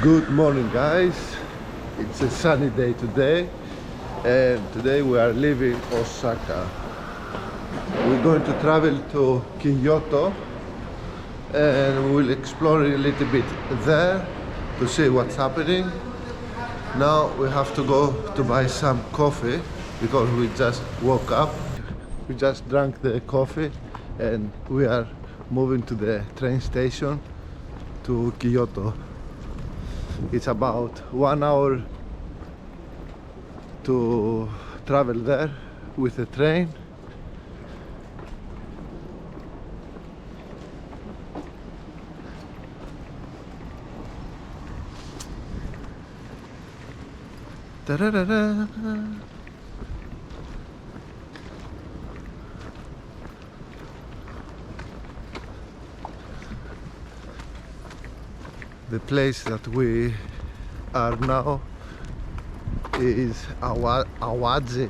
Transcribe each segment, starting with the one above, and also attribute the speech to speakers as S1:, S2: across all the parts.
S1: Good morning, guys. It's a sunny day today, and today we are leaving Osaka. We're going to travel to Kyoto, and we'll explore a little bit there to see what's happening. Now we have to go to buy some coffee because we just woke up. We just drank the coffee, and we are moving to the train station to Kyoto. It's about 1 hour to travel there with the train. Da-da-da-da. The place that we are now is Awaji,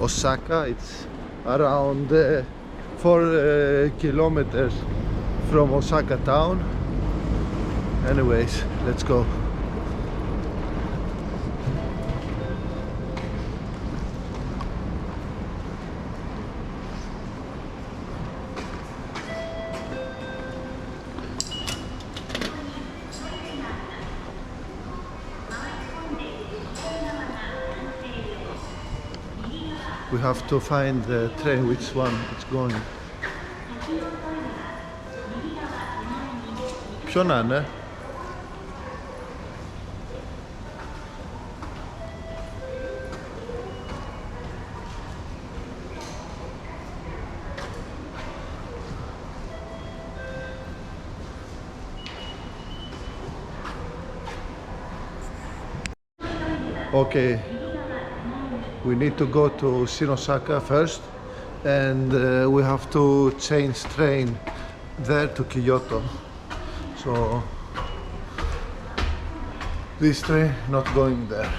S1: Osaka. It's around 4 kilometers from Osaka town. Anyways, let's go. We have to find the train, which one it's going. Ποιο να είναι? Okay. We need to go to Osaka first, and we have to change train there to Kyoto. So this train not going there.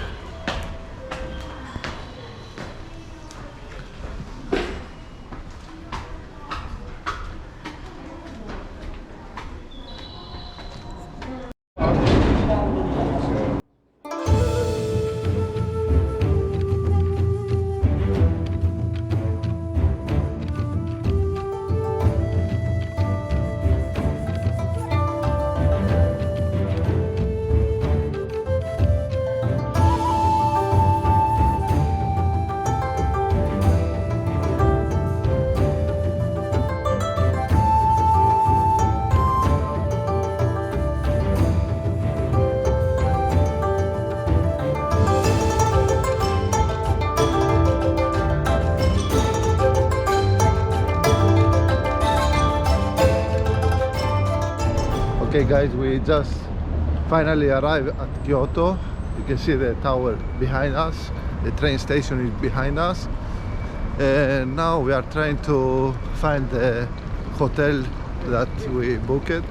S1: Okay guys, we just finally arrived at Kyoto. You can see the tower behind us, the train station is behind us, and now we are trying to find the hotel that we booked.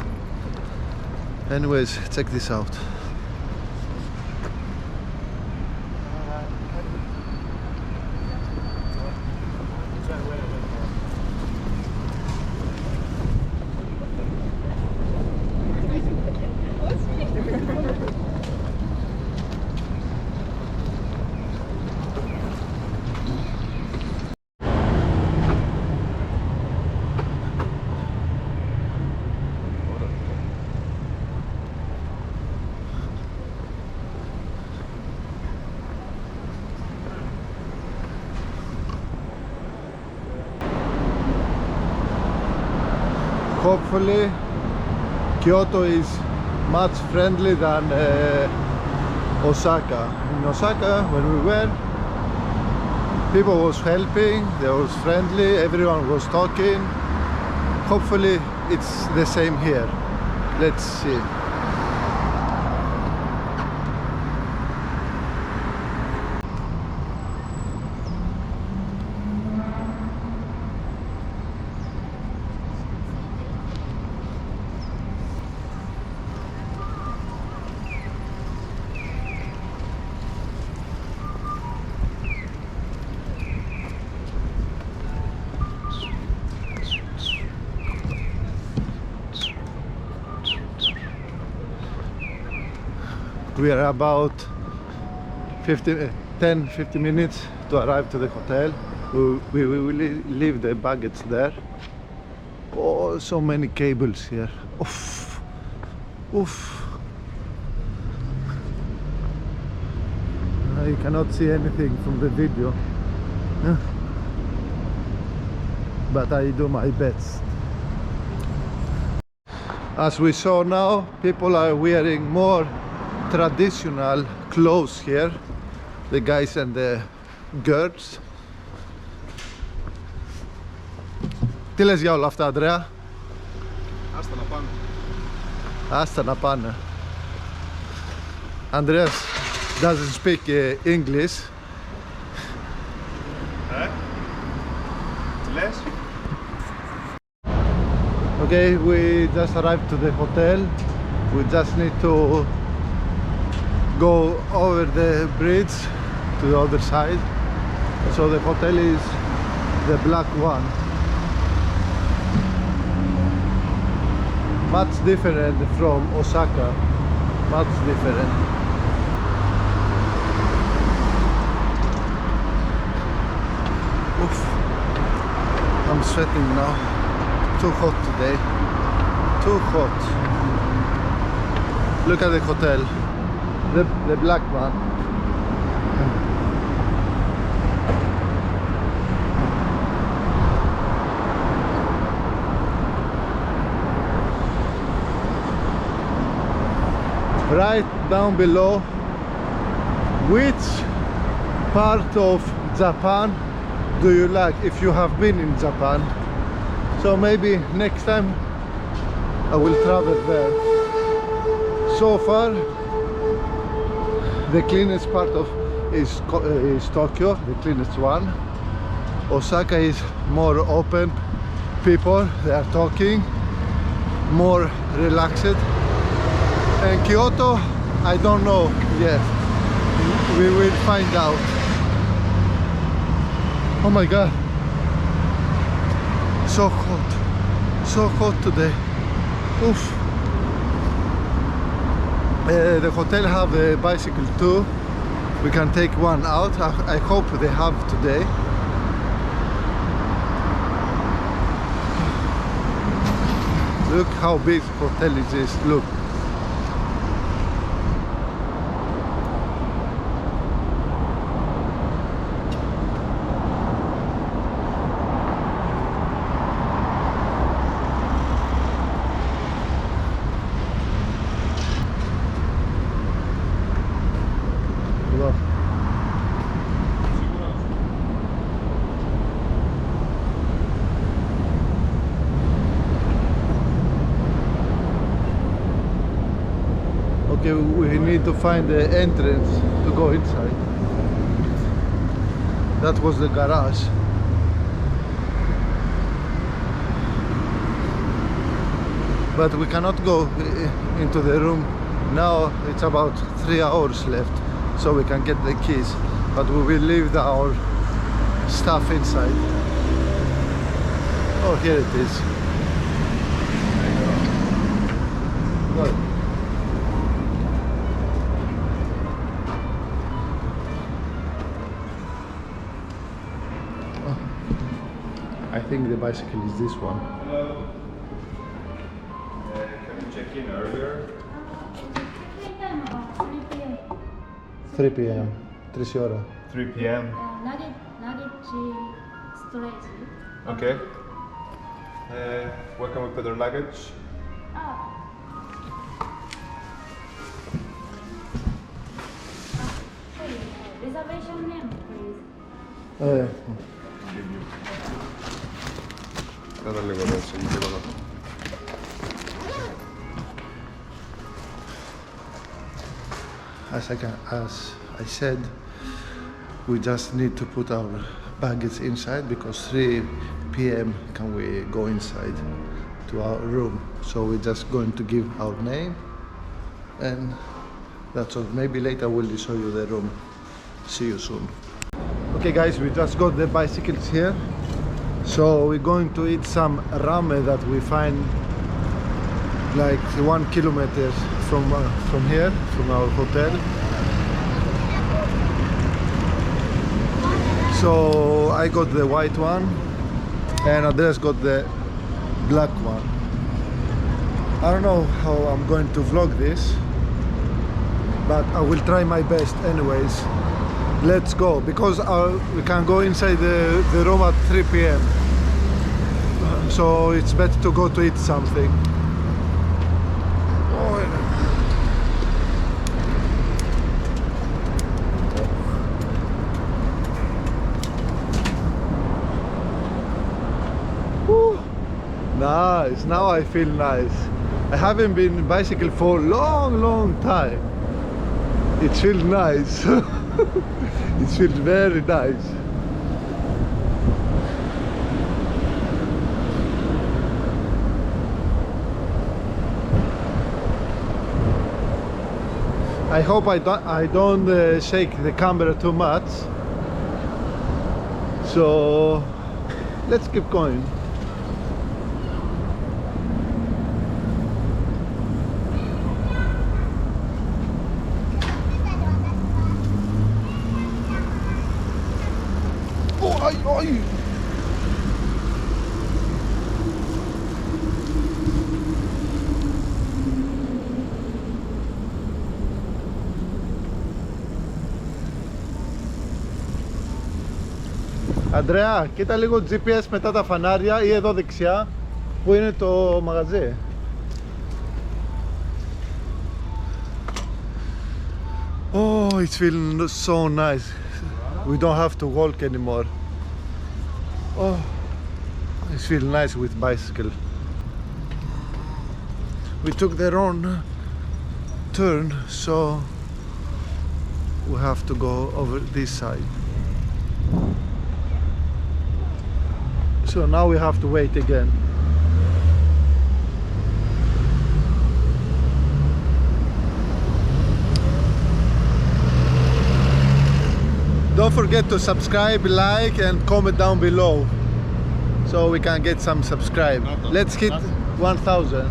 S1: Anyways, check this out. Hopefully Kyoto is much friendly than Osaka. In Osaka, when we were, people was helping, they was friendly, everyone was talking. Hopefully it's the same here. Let's see. We are about 10-15 minutes to arrive to the hotel. We will leave the baggage there. Oh, so many cables here. Oof. Oof. You cannot see anything from the video, but I do my best. As we saw now, people are wearing more traditional clothes here, the guys and the girls. Τι λες για όλα αυτά, Ανδρέα?
S2: Άστα να πάνε.
S1: Άστα να πάνε. Andreas doesn't speak English.
S2: Τι λες?
S1: Okay, we just arrived to the hotel. We just need to go over the bridge to the other side. So the hotel is the black one. Much different from Osaka. Much different. Oof. I'm sweating now. Too hot today. Too hot. Look at the hotel. The black one. Right down below, which part of Japan do you like if you have been in Japan? So maybe next time I will travel there. So far the cleanest part of is Tokyo, the cleanest one. Osaka is more open, people they are talking, more relaxed. And Kyoto, I don't know yet. We will find out. Oh my god, so hot today. Oof. The hotel have a bicycle too. We can take one out. I hope they have today. Look how big hotel it is. Look. Okay, we need to find the entrance to go inside. That was the garage. But we cannot go into the room now. It's about 3 hours left, so we can get the keys. But we will leave our stuff inside. Oh, here it is. Good. I think the bicycle is this one.
S2: Hello. Can we check in earlier?
S1: 3 p.m. 3 ώρα.
S2: 3 p.m.
S3: Luggage storage.
S2: Okay. Where can we put our luggage?
S3: Sorry, reservation name, please.
S2: Κάτω λίγο εδώ, σε λίγο.
S1: As I said, we just need to put our baggage inside because 3 p.m. can we go inside to our room. So we're just going to give our name and that's all. Maybe later we'll show you the room. See you soon. Okay guys, we just got the bicycles here. So we're going to eat some ramen that we find like 1 kilometer from here, from our hotel. So I got the white one and Andreas got the black one. I don't know how I'm going to vlog this, but I will try my best anyways. Let's go, because we can go inside the room at 3 p.m. So it's better to go to eat something. Whew. Nice, now I feel nice. I haven't been bicycle for a long time. It feels nice. It feels very nice. I hope I don't shake the camera too much. So let's keep going. Ay. Αντρέα, κοίτα λίγο GPS μετά τα φανάρια ή εδώ δεξιά που είναι το μαγαζί. Oh, it's feeling so nice. We don't have to walk anymore. Oh, it feels nice with bicycle. We took the wrong turn, so we have to go over this side. So now we have to wait again. Don't forget to subscribe, like and comment down below so we can get some subscribe. Let's hit 1,000.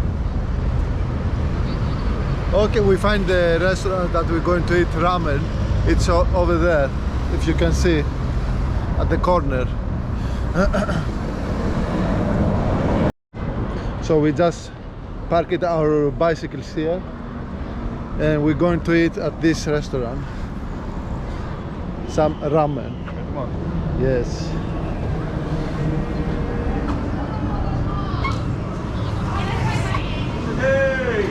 S1: Okay, we find the restaurant that we're going to eat ramen. It's over there, if you can see, at the corner. So we just parked our bicycles here and we're going to eat at this restaurant some ramen. Yes.
S2: Hey!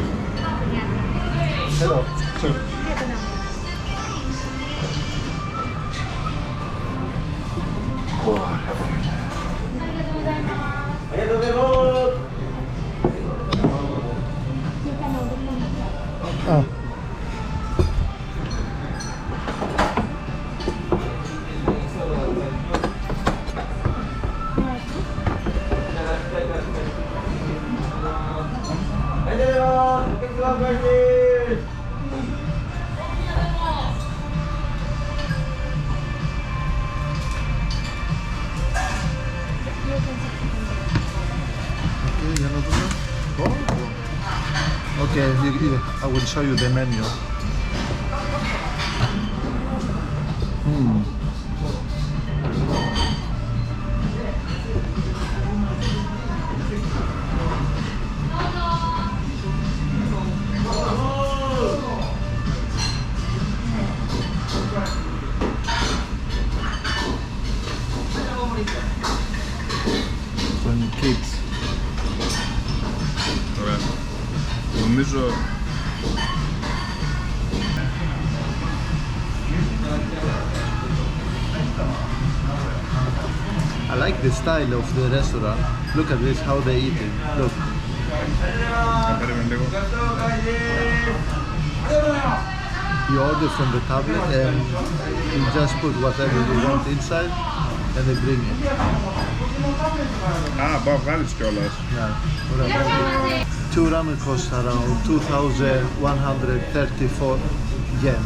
S1: Hello. Ah. Okay, I will show you the menu. For kids.
S2: Ωραία. Νομίζω...
S1: I like the style of the restaurant. Look at this, how they eat it. Look.
S2: Περίμενε λίγο.
S1: You order from the tablet and you just put whatever you want inside and they bring it.
S2: Α, πάω βγάλεις κιόλας.
S1: Yeah. Two ramen cost around 2,134 yen.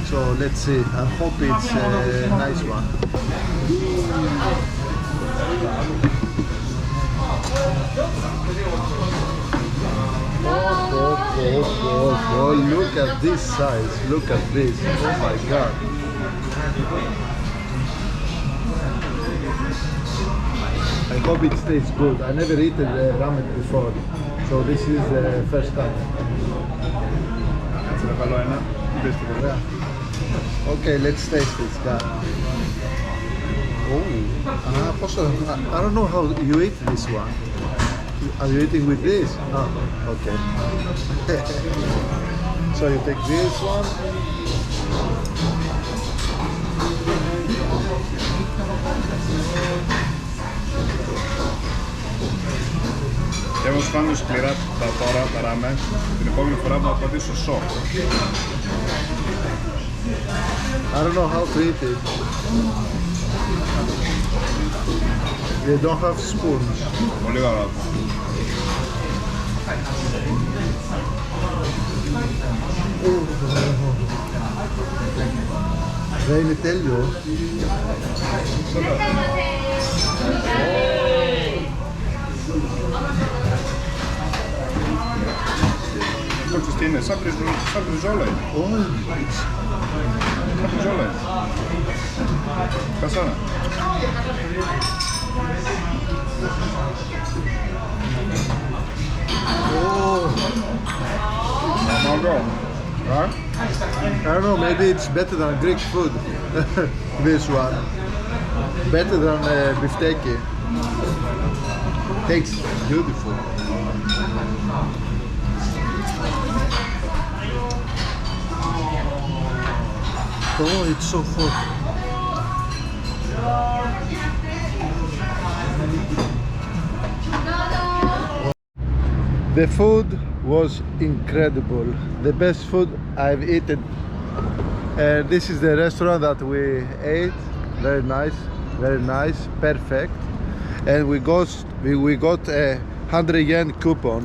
S1: So let's see. I hope it's a nice one. Oh, look at this size. Look at this. Oh my god. I hope it tastes good. I never eaten ramen before, so this is the first time.
S2: Έτσι να βάλω ένα. Πες το βέβαια.
S1: Okay, let's taste this guy. I don't know how you eat this one. Are you eating with this? Oh, okay. So you take this one.
S2: Εγώ σπάνω σκληρά τα τώρα, τα ράμεν. Την επόμενη φορά θα πατήσω σοκ.
S1: I don't know how to eat it. They don't have spoons.
S2: Πολύ καλά.
S1: Δεν είναι τέλειο.
S2: Αυτό ξέρεις τι είναι, σαν μπριζόλα είναι. Σαν μπριζόλα είναι. Κασάνα. Μαγκό.
S1: I don't know, maybe it's better than Greek food. This one. Better than bifteki. Tastes beautiful. Oh, it's so hot. The food was incredible. The best food I've eaten. This is the restaurant that we ate. Very nice, perfect. And we got a 100 yen coupon.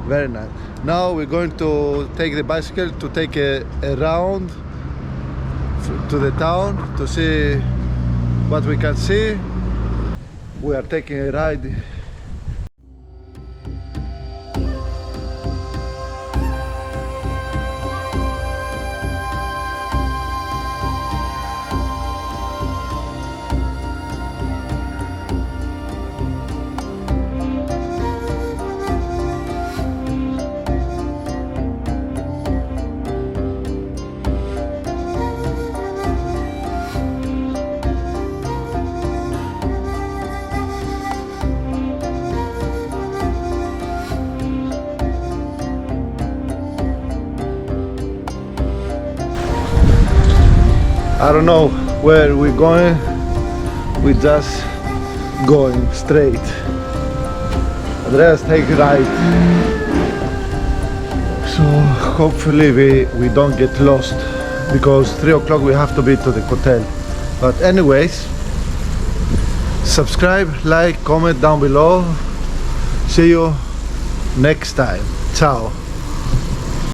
S1: Very nice. Now we're going to take the bicycle to take a round to the town to see what we can see. We are taking a ride. I don't know where we're going. We're just going straight. Andreas take right. So hopefully we don't get lost, because 3 o'clock we have to be to the hotel. But anyways, subscribe, like, comment down below. See you next time. Ciao.